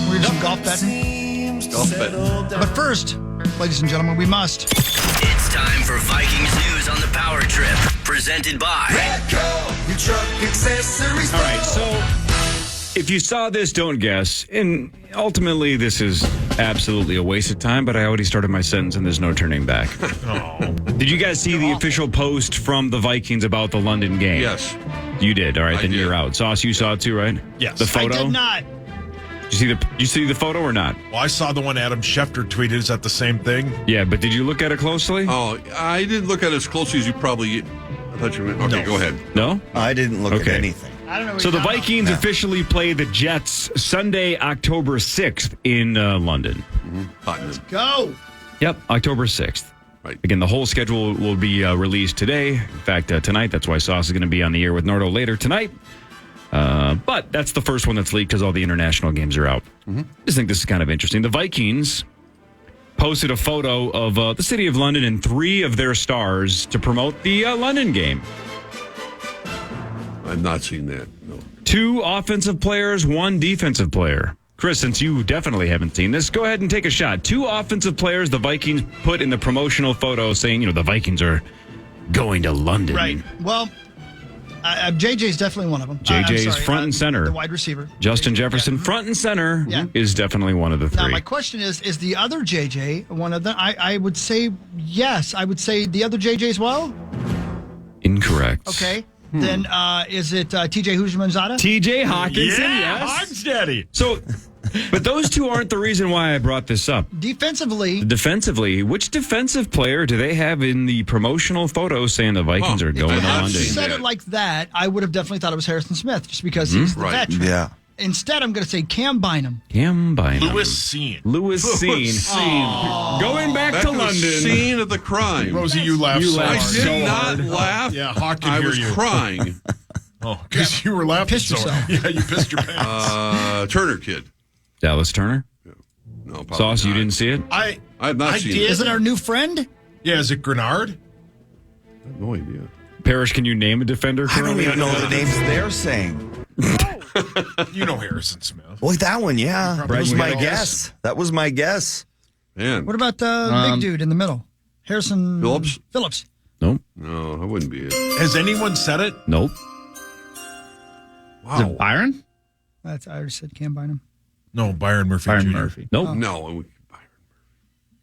Speaker 6: We're going to do golf betting.
Speaker 10: Golf bet.
Speaker 6: But first, ladies and gentlemen, we must.
Speaker 9: It's time for Vikings news on the Power Trip, presented by
Speaker 5: All right, so if you saw this, don't guess. And ultimately, this is absolutely a waste of time, but I already started my sentence and there's no turning back. Did you guys see the official post from the Vikings about the London game?
Speaker 10: Yes.
Speaker 5: You did. All right,
Speaker 10: I
Speaker 5: then
Speaker 10: did.
Speaker 5: you're out. Sauce, you saw it too, right?
Speaker 4: Yes.
Speaker 5: The photo?
Speaker 6: I did not.
Speaker 5: You see the photo or not?
Speaker 4: Well, I saw the one Adam Schefter tweeted. Is that the same thing?
Speaker 5: Yeah, but did you look at it closely?
Speaker 10: Oh, I didn't look at it as closely as you probably. I thought you were. Okay,
Speaker 4: No.
Speaker 10: go ahead.
Speaker 5: No?
Speaker 7: I didn't look
Speaker 5: Okay.
Speaker 7: at anything.
Speaker 6: I don't know what
Speaker 5: So
Speaker 6: you're
Speaker 5: the
Speaker 6: talking
Speaker 5: Vikings officially play the Jets Sunday, October 6th in London.
Speaker 10: Tottenham.
Speaker 6: about. Go.
Speaker 5: Yep, October 6th.
Speaker 10: Right.
Speaker 5: Again, the whole schedule will be released today. In fact, tonight. That's why Sauce is going to be on the air with Nardo later tonight. But that's the first one that's leaked because all the international games are out. I just think this is kind of interesting. The Vikings posted a photo of the city of London and 3 of their stars to promote the London game.
Speaker 10: I've not seen that. No.
Speaker 5: 2 offensive players, 1 defensive player. Chris, since you definitely haven't seen this, go ahead and take a shot. 2 offensive players the Vikings put in the promotional photo saying, the Vikings are going to London.
Speaker 6: Right. Well, JJ's definitely one of them.
Speaker 5: JJ is front and center.
Speaker 6: The wide receiver.
Speaker 5: Justin
Speaker 6: JJ,
Speaker 5: Jefferson,
Speaker 6: yeah.
Speaker 5: front and center,
Speaker 6: Yeah.
Speaker 5: is definitely one of the 3.
Speaker 6: Now, my question is the other JJ one of them? I would say yes. I would say the other JJ as well.
Speaker 5: Incorrect.
Speaker 6: Okay. Then is it TJ Houshmandzadeh?
Speaker 5: TJ Hawkinson, yes.
Speaker 4: Hawks, Daddy.
Speaker 5: So, but those 2 aren't the reason why I brought this up.
Speaker 6: Defensively,
Speaker 5: Which defensive player do they have in the promotional photo saying the Vikings are going
Speaker 6: if
Speaker 5: to
Speaker 6: you
Speaker 5: London?
Speaker 6: said it like that, I would have definitely thought it was Harrison Smith just because he's the
Speaker 10: Right.
Speaker 6: veteran.
Speaker 7: Yeah.
Speaker 6: Instead, I'm going to say Cam Bynum.
Speaker 5: Cam Bynum.
Speaker 4: Lewis Scene.
Speaker 5: Lewis Scene. Going back
Speaker 10: Back
Speaker 5: to
Speaker 10: to the
Speaker 5: London.
Speaker 10: scene of the crime.
Speaker 4: Rosie, you laughed so
Speaker 10: I
Speaker 4: hard.
Speaker 10: did not laugh.
Speaker 4: Yeah, Hawk can
Speaker 10: I
Speaker 4: hear
Speaker 10: was
Speaker 4: you.
Speaker 10: crying.
Speaker 4: Oh, because you were laughing
Speaker 6: Pissed
Speaker 4: so hard.
Speaker 6: yourself.
Speaker 4: Yeah, you pissed your pants.
Speaker 10: Turner kid.
Speaker 5: Dallas Turner.
Speaker 10: No, probably
Speaker 5: Sauce, you
Speaker 10: not.
Speaker 5: didn't see it?
Speaker 10: I have not seen
Speaker 4: did.
Speaker 10: it.
Speaker 6: Is it our new friend?
Speaker 4: Yeah, is it Grenard?
Speaker 10: I have no idea.
Speaker 5: Parrish, can you name a defender
Speaker 7: I don't
Speaker 5: currently?
Speaker 7: even know the names they're saying.
Speaker 4: You know Harrison Smith.
Speaker 7: Well, that one, yeah. That
Speaker 5: Brad,
Speaker 7: was
Speaker 5: you
Speaker 7: my
Speaker 5: got a
Speaker 7: guess. That was my guess.
Speaker 10: Man.
Speaker 6: What about the big dude in the middle? Harrison
Speaker 10: Phillips?
Speaker 5: Nope.
Speaker 10: No, that wouldn't be it.
Speaker 4: Has anyone said it?
Speaker 5: Nope.
Speaker 10: Wow.
Speaker 12: Byron?
Speaker 6: I already said Cam Bynum.
Speaker 4: No, Byron Murphy
Speaker 12: Byron
Speaker 4: Jr.
Speaker 12: Murphy.
Speaker 5: Nope.
Speaker 10: No.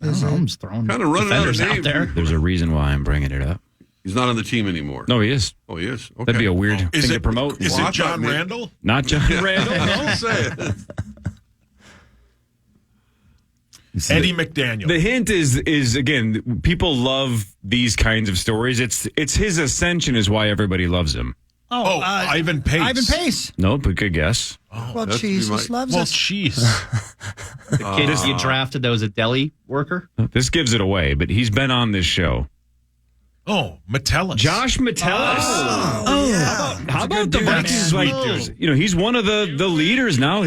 Speaker 6: Is it?
Speaker 12: I'm just throwing
Speaker 10: Kind of running out of
Speaker 12: defenders out
Speaker 10: names.
Speaker 12: there.
Speaker 5: There's a reason why I'm bringing it up.
Speaker 10: He's not on the team anymore.
Speaker 5: No, he is.
Speaker 10: Oh, he is? Okay.
Speaker 5: That'd be a weird thing
Speaker 4: Is
Speaker 5: to
Speaker 4: it
Speaker 5: promote.
Speaker 4: Is
Speaker 10: Well, I
Speaker 4: it John
Speaker 10: thought maybe-
Speaker 4: Randall?
Speaker 5: Not John Randall.
Speaker 10: I'll say it.
Speaker 4: Eddie McDaniel.
Speaker 5: The hint is again, people love these kinds of stories. It's his ascension is why everybody loves him.
Speaker 4: Oh, Ivan Pace.
Speaker 6: Ivan Pace.
Speaker 5: Nope, but good guess.
Speaker 6: Well,
Speaker 10: that's
Speaker 6: Jesus
Speaker 10: my-
Speaker 6: loves
Speaker 4: Well,
Speaker 6: us.
Speaker 4: jeez.
Speaker 12: The kid you drafted that was a deli worker.
Speaker 5: This gives it away, but he's been on this show.
Speaker 4: Oh, Metellus.
Speaker 5: Josh Metellus. How about the Vikings? He's one of the leaders now.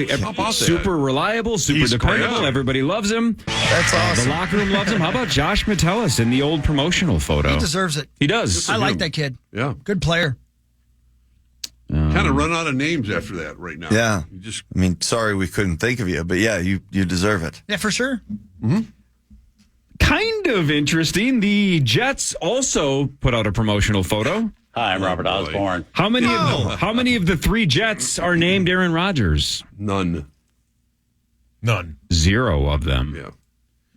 Speaker 5: Super reliable, super dependable.
Speaker 2: Great.
Speaker 5: Everybody loves him.
Speaker 7: That's awesome.
Speaker 5: The locker room loves him. How about Josh Metellus in the old promotional photo?
Speaker 6: He deserves it.
Speaker 5: He does.
Speaker 6: I like that kid.
Speaker 10: Yeah.
Speaker 6: Good player.
Speaker 10: Kind of run out of names after that right now.
Speaker 7: Yeah.
Speaker 10: You just
Speaker 7: Sorry we couldn't think of you, but yeah, you deserve it.
Speaker 6: Yeah, for sure.
Speaker 5: Kind of interesting. The Jets also put out a promotional photo.
Speaker 12: Hi, I'm Robert Osborne.
Speaker 5: How many of the 3 Jets are named Aaron Rodgers?
Speaker 10: None.
Speaker 5: 0 of them.
Speaker 10: Yeah.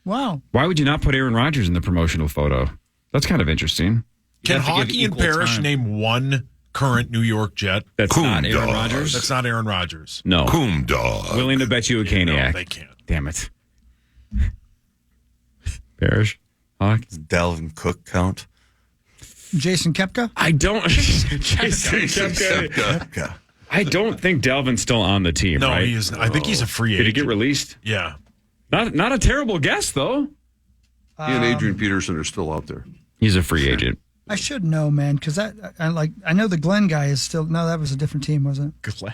Speaker 6: Wow.
Speaker 5: Why would you not put Aaron Rodgers in the promotional photo? That's kind of interesting.
Speaker 4: Can Hockey and Parrish name one current New York Jet?
Speaker 5: That's not Aaron Rodgers.
Speaker 4: That's not Aaron Rodgers.
Speaker 5: No.
Speaker 13: Coom dog.
Speaker 5: Willing to bet you a Caniac.
Speaker 4: No, they can't.
Speaker 5: Damn it. Parrish. Hawk.
Speaker 7: Does Dalvin Cook count?
Speaker 6: Jason Koepka?
Speaker 5: I don't. Jason
Speaker 7: Koepka.
Speaker 5: I don't think Dalvin's still on the team.
Speaker 4: No,
Speaker 5: right?
Speaker 4: he is. I think he's a free
Speaker 5: Did
Speaker 4: agent.
Speaker 5: he get released?
Speaker 4: Yeah.
Speaker 5: Not a terrible guess though.
Speaker 10: He and Adrian Peterson are still out there.
Speaker 5: He's a free agent.
Speaker 6: I should know, man, because I know the Glenn guy is still. No, that was a different team, wasn't it?
Speaker 4: Glenn.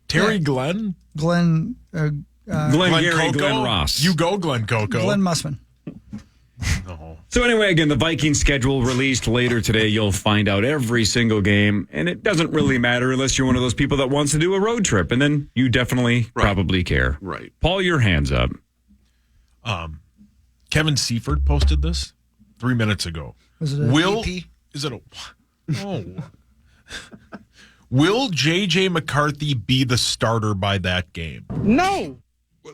Speaker 4: Terry
Speaker 6: Yeah.
Speaker 4: Glenn?
Speaker 6: Glenn.
Speaker 5: Glenn Gary,
Speaker 4: Coco?
Speaker 5: Glenn Ross.
Speaker 4: You go, Glenn Coco.
Speaker 6: Glenn Mussman.
Speaker 4: No.
Speaker 5: So anyway, again, the Vikings schedule released later today. You'll find out every single game, and it doesn't really matter unless you're one of those people that wants to do a road trip, and then you definitely probably care.
Speaker 10: Right.
Speaker 5: Paul, your hands up.
Speaker 4: Kevin Seifert posted this 3 minutes ago.
Speaker 6: Was it a EP?
Speaker 4: Is it a... Oh. Will J.J. McCarthy be the starter by that game?
Speaker 3: No.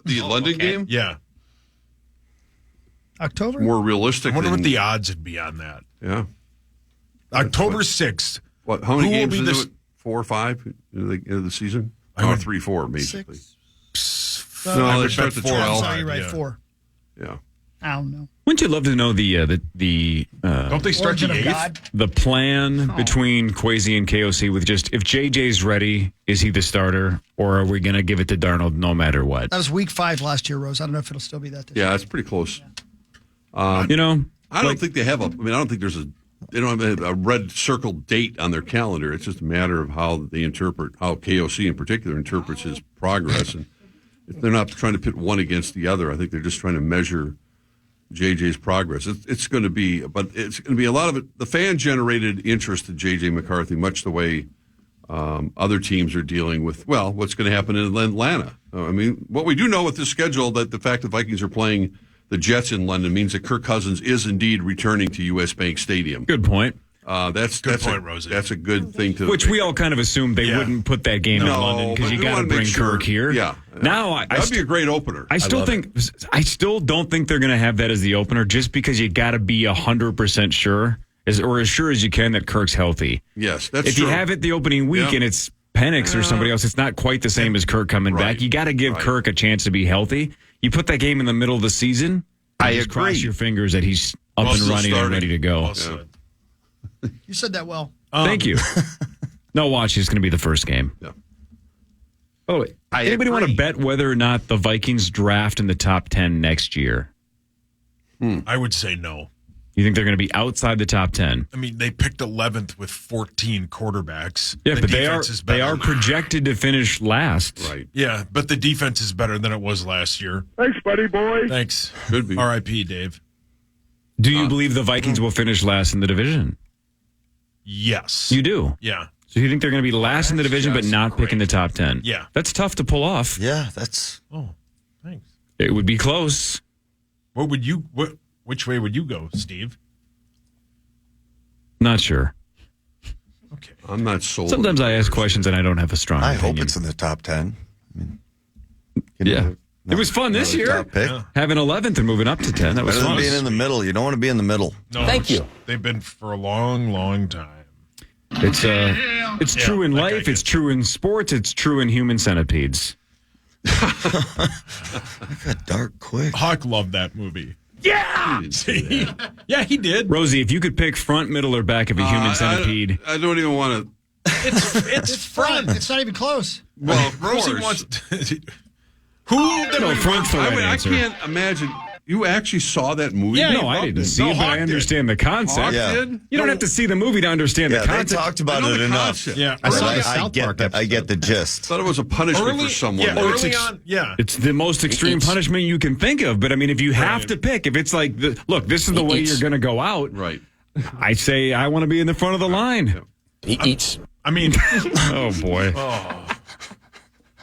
Speaker 10: The London game?
Speaker 4: Yeah.
Speaker 6: October?
Speaker 10: More realistic.
Speaker 4: I wonder
Speaker 10: than,
Speaker 4: what the odds would be on that.
Speaker 10: Yeah.
Speaker 4: October 6th.
Speaker 10: What? How many
Speaker 4: Who will
Speaker 10: games
Speaker 4: be
Speaker 10: is
Speaker 4: this-
Speaker 10: it? 4 or 5 in the season?
Speaker 4: I would-
Speaker 10: 3-4, basically.
Speaker 6: I
Speaker 10: No, they
Speaker 6: would
Speaker 10: start
Speaker 6: bet
Speaker 10: the
Speaker 6: 4.
Speaker 10: 12.
Speaker 6: Sorry, you're right,
Speaker 4: Yeah.
Speaker 6: 4.
Speaker 10: Yeah.
Speaker 6: I don't know.
Speaker 5: Wouldn't you love to know the
Speaker 4: Don't they start
Speaker 6: Origin
Speaker 4: the
Speaker 6: of
Speaker 4: 8th?
Speaker 6: God.
Speaker 5: the plan between Kwesi and KOC with just if JJ's ready, is he the starter, or are we going to give it to Darnold no matter what?
Speaker 6: That was week 5 last year, Rose. I don't know if it'll still be that this year.
Speaker 10: Yeah, it's pretty close.
Speaker 5: You know,
Speaker 10: I don't think they have I don't think they don't have a red circled date on their calendar. It's just a matter of how they interpret, how KOC in particular interprets his progress. And if they're not trying to pit one against the other, I think they're just trying to measure JJ's progress. It's going to be, but it's going to be a lot of it. The fan generated interest in JJ McCarthy, much the way other teams are dealing with, well, what's going to happen in Atlanta. I mean, what we do know with this schedule, that the fact the Vikings are playing the Jets in London means that Kirk Cousins is indeed returning to U.S. Bank Stadium.
Speaker 5: good point.
Speaker 10: That's
Speaker 4: point, Rosie.
Speaker 10: That's a good thing to.
Speaker 5: Which we all kind of assumed they wouldn't put that game in London because
Speaker 10: but
Speaker 5: you
Speaker 10: we
Speaker 5: got to
Speaker 10: wanna make
Speaker 5: bring
Speaker 10: sure-
Speaker 5: Kirk here.
Speaker 10: Yeah.
Speaker 5: Now
Speaker 10: That'd be a great opener.
Speaker 5: I still don't think they're going to have that as the opener, just because you got to be 100% sure, or as sure as you can that Kirk's healthy.
Speaker 10: Yes, that's
Speaker 5: if
Speaker 10: true.
Speaker 5: you have it the opening week
Speaker 10: Yeah.
Speaker 5: and it's Penix or somebody else, it's not quite the same as Kirk coming
Speaker 10: Right.
Speaker 5: back. You got to give Kirk a chance to be healthy. You put that game in the middle of the season.
Speaker 7: I
Speaker 5: just
Speaker 7: agree.
Speaker 5: Cross your fingers that he's up and
Speaker 10: still
Speaker 5: running
Speaker 10: starting.
Speaker 5: and ready to go.
Speaker 4: Well said.
Speaker 6: You said that well.
Speaker 5: Thank you. No, watch. It's going to be the first game.
Speaker 10: Yeah.
Speaker 5: Oh, anybody want to bet whether or not the Vikings draft in the top 10 next year?
Speaker 4: I would say no.
Speaker 5: You think they're going to be outside the top 10?
Speaker 4: I mean, they picked 11th with 14 quarterbacks.
Speaker 5: Yeah,
Speaker 4: The
Speaker 5: but
Speaker 4: defense is better.
Speaker 5: they are projected to finish last.
Speaker 10: Right.
Speaker 4: Yeah, but the defense is better than it was last year.
Speaker 3: Thanks, buddy boy.
Speaker 4: Thanks.
Speaker 10: Could be.
Speaker 4: R.I.P., Dave.
Speaker 5: Do you believe the Vikings will finish last in the division?
Speaker 4: Yes.
Speaker 5: You do?
Speaker 4: Yeah.
Speaker 5: So you think they're going to be last in the division but not picking the top 10?
Speaker 4: Yeah.
Speaker 5: That's tough to pull off.
Speaker 7: Yeah, that's.
Speaker 4: Oh, thanks.
Speaker 5: It would be close.
Speaker 4: Which way would you go, Steve?
Speaker 5: Not sure.
Speaker 4: Okay.
Speaker 10: I'm not sold.
Speaker 5: Sometimes I ask questions and I don't have a strong
Speaker 7: I
Speaker 5: opinion.
Speaker 7: hope it's in the top 10.
Speaker 5: Yeah. It was fun this year.
Speaker 7: Top pick.
Speaker 5: Having 11th and moving up to 10. That was
Speaker 7: Better than
Speaker 5: fun.
Speaker 7: being in the middle. You don't want to be in the middle.
Speaker 4: No,
Speaker 1: Thank you.
Speaker 4: They've been for a long, long time.
Speaker 5: It's true in
Speaker 4: that guy
Speaker 5: life.
Speaker 4: gets
Speaker 5: It's true in sports. It's true in human centipedes.
Speaker 7: Got dark quick.
Speaker 4: Hawk loved that movie. Yeah! See? Yeah, he did.
Speaker 5: Rosie, if you could pick front, middle, or back of a human centipede.
Speaker 10: I don't even want to.
Speaker 4: It's front.
Speaker 6: It's not even close.
Speaker 10: Well, of
Speaker 4: Rosie
Speaker 10: course.
Speaker 4: wants... Who?
Speaker 5: No, front for that
Speaker 10: I
Speaker 5: answer.
Speaker 10: can't imagine. You actually saw that movie?
Speaker 5: Yeah, no, I didn't see it, but I understand the concept.
Speaker 10: Hawk
Speaker 7: Yeah.
Speaker 10: did?
Speaker 5: You don't have to see the movie to understand the
Speaker 7: They
Speaker 5: concept.
Speaker 7: talked about
Speaker 10: I know
Speaker 7: it
Speaker 10: the
Speaker 7: enough.
Speaker 10: concept.
Speaker 4: Yeah.
Speaker 7: I,
Speaker 4: Early-
Speaker 7: I get the gist.
Speaker 10: I thought it was a punishment for someone.
Speaker 4: Yeah,
Speaker 10: that-
Speaker 4: early on, yeah.
Speaker 5: It's the most extreme punishment you can think of. But I mean, if you have to pick, if it's like, look, this is the way you're going to go out.
Speaker 10: Right.
Speaker 5: I say I want to be in the front of the line.
Speaker 12: He eats.
Speaker 4: I mean,
Speaker 5: Oh boy.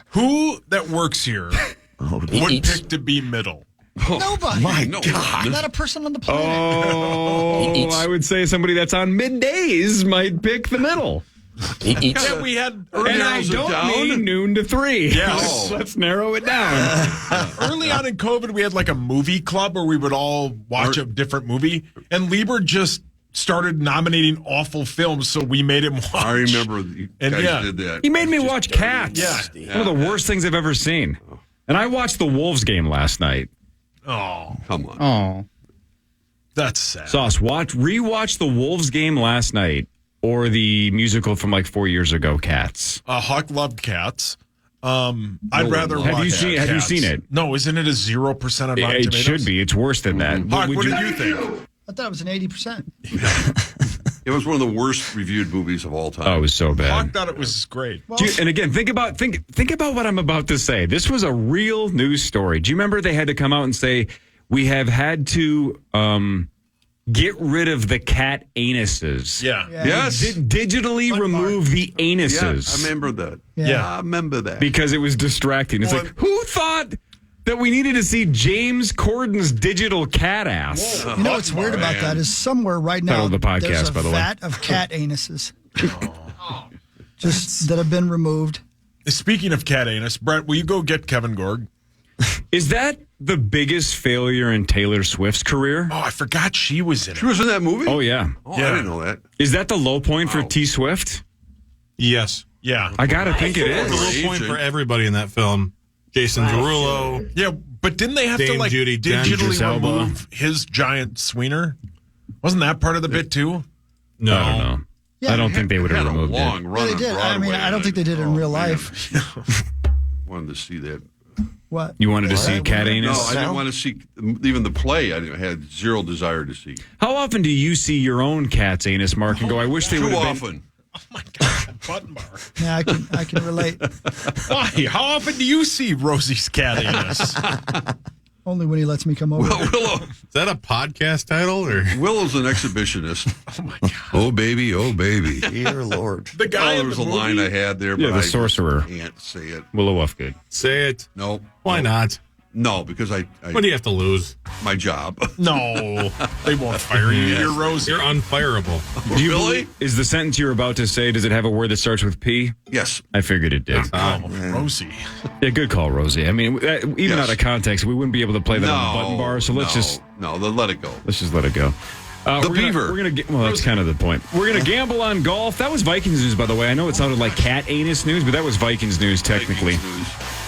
Speaker 4: who that works here would
Speaker 12: eats.
Speaker 4: pick to be middle?
Speaker 6: Nobody.
Speaker 7: My
Speaker 10: No,
Speaker 7: God.
Speaker 6: Not a person on the planet.
Speaker 5: Oh,
Speaker 12: He eats.
Speaker 5: I would say somebody that's on middays might pick the middle.
Speaker 12: He eats.
Speaker 4: Yeah, we had
Speaker 5: And I
Speaker 10: narrows it
Speaker 5: don't
Speaker 10: down.
Speaker 5: mean noon to 3.
Speaker 4: Yes.
Speaker 5: Let's narrow it down.
Speaker 4: early on in COVID, we had like a movie club where we would all watch a different movie, and Lieber just started nominating awful films, so we made him watch.
Speaker 10: I remember you
Speaker 4: And
Speaker 10: guys
Speaker 4: yeah.
Speaker 10: did that.
Speaker 5: He made me watch Cats.
Speaker 4: Yeah.
Speaker 5: One of the worst things I've ever seen. And I watched the Wolves game last night.
Speaker 4: Oh,
Speaker 10: Come on.
Speaker 5: Oh.
Speaker 4: that's sad.
Speaker 5: Sauce, rewatch the Wolves game last night or the musical from like 4 years ago, Cats.
Speaker 4: Hawk loved Cats. I'd rather
Speaker 10: Have
Speaker 4: watch
Speaker 5: you seen-
Speaker 4: Cats.
Speaker 5: have you seen it?
Speaker 4: No, isn't it a 0% on Rotten
Speaker 5: It
Speaker 4: Tomatoes?
Speaker 5: should be. It's worse than that.
Speaker 4: Hawk,
Speaker 5: Would
Speaker 4: what
Speaker 5: you-
Speaker 4: did you think?
Speaker 6: I thought it was an 80%.
Speaker 10: It was one of the worst reviewed movies of all time.
Speaker 5: Oh, it was so bad.
Speaker 4: Hawk thought it was great.
Speaker 5: And again, think about what I'm about to say. This was a real news story. Do you remember they had to come out and say we have had to get rid of the cat anuses?
Speaker 4: Yeah.
Speaker 10: Yes.
Speaker 5: Digitally remove the
Speaker 10: Yeah,
Speaker 5: anuses.
Speaker 10: I remember that.
Speaker 6: Yeah.
Speaker 10: I remember that.
Speaker 5: Because it was distracting. It's
Speaker 4: Well,
Speaker 5: like, who thought that we needed to see James Corden's digital cat ass?
Speaker 6: You know what's weird about that is somewhere right now
Speaker 5: Title of the podcast,
Speaker 6: there's a
Speaker 5: by the way.
Speaker 6: vat of cat anuses. Just that have been removed.
Speaker 4: Speaking of cat anus, Brett, will you go get Kevin Gorg?
Speaker 5: Is that the biggest failure in Taylor Swift's career?
Speaker 4: Oh, I forgot she was in it.
Speaker 10: She was in that movie?
Speaker 5: Oh, yeah.
Speaker 10: Oh, I didn't know that.
Speaker 5: Is that the low point for T Swift?
Speaker 2: Yes.
Speaker 4: Yeah.
Speaker 5: I gotta think it
Speaker 2: The
Speaker 5: is.
Speaker 2: low point for everybody in that film. Jason Derulo.
Speaker 4: Yeah, but didn't they have to
Speaker 2: Dame
Speaker 4: like
Speaker 2: Judi Dench,
Speaker 4: digitally
Speaker 5: Idris Elba.
Speaker 4: remove his giant sweener? Wasn't that part of the bit too?
Speaker 2: No.
Speaker 5: I don't know.
Speaker 6: Yeah,
Speaker 5: I don't think they would have
Speaker 10: Had a
Speaker 5: removed
Speaker 10: long
Speaker 5: it.
Speaker 10: run
Speaker 6: They
Speaker 10: on
Speaker 6: did. I mean,
Speaker 10: Broadway,
Speaker 6: I don't think they did it in real life.
Speaker 10: Wanted to see that.
Speaker 6: What?
Speaker 5: You wanted to see cat
Speaker 10: No,
Speaker 5: anus?
Speaker 10: I didn't want to see even the play. I had zero desire to see.
Speaker 5: How often do you see your own cat's anus, Mark, and go, I wish they would
Speaker 10: Too
Speaker 5: have been...
Speaker 10: often.
Speaker 4: Oh my god, button bar.
Speaker 6: Yeah, I can relate.
Speaker 4: Why? How often do you see Rosie's cat anus?
Speaker 6: Only when he lets me come over.
Speaker 10: Willow.
Speaker 2: Is that a podcast title or?
Speaker 10: Willow's an exhibitionist.
Speaker 4: Oh my god.
Speaker 10: Oh, baby. Oh, baby.
Speaker 7: Dear Lord.
Speaker 4: The guy
Speaker 10: There
Speaker 4: in
Speaker 10: was
Speaker 4: the
Speaker 10: a
Speaker 4: movie,
Speaker 10: line I had there, but
Speaker 5: Yeah, the
Speaker 10: I
Speaker 5: sorcerer.
Speaker 10: can't say it.
Speaker 5: Willow Ufgood.
Speaker 2: Say it.
Speaker 10: No.
Speaker 2: Why not?
Speaker 10: No, because I
Speaker 2: What do you have to lose?
Speaker 10: my job.
Speaker 4: No, they won't fire you. You're Rosie.
Speaker 2: You're unfireable.
Speaker 5: Do you
Speaker 10: Really?
Speaker 5: believe- is the sentence you're about to say, does it have a word that starts with P?
Speaker 10: Yes.
Speaker 5: I figured it did.
Speaker 4: Oh, Rosie.
Speaker 5: Yeah, good call, Rosie. I mean, even
Speaker 10: Yes.
Speaker 5: out of context, we wouldn't be able to play that on the button bar, so let's just
Speaker 10: let it go.
Speaker 5: let it go.
Speaker 10: The Beaver.
Speaker 5: Well, that's kind of the point. We're gonna gamble on golf. That was Vikings news, by the way. I know it sounded like cat anus news, but that was Vikings news technically.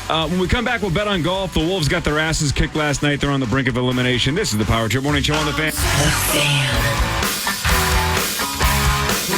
Speaker 5: When we come back, we'll bet on golf. The Wolves got their asses kicked last night. They're on the brink of elimination. This is the Power Trip Morning Show on the Fan.
Speaker 8: The Fan.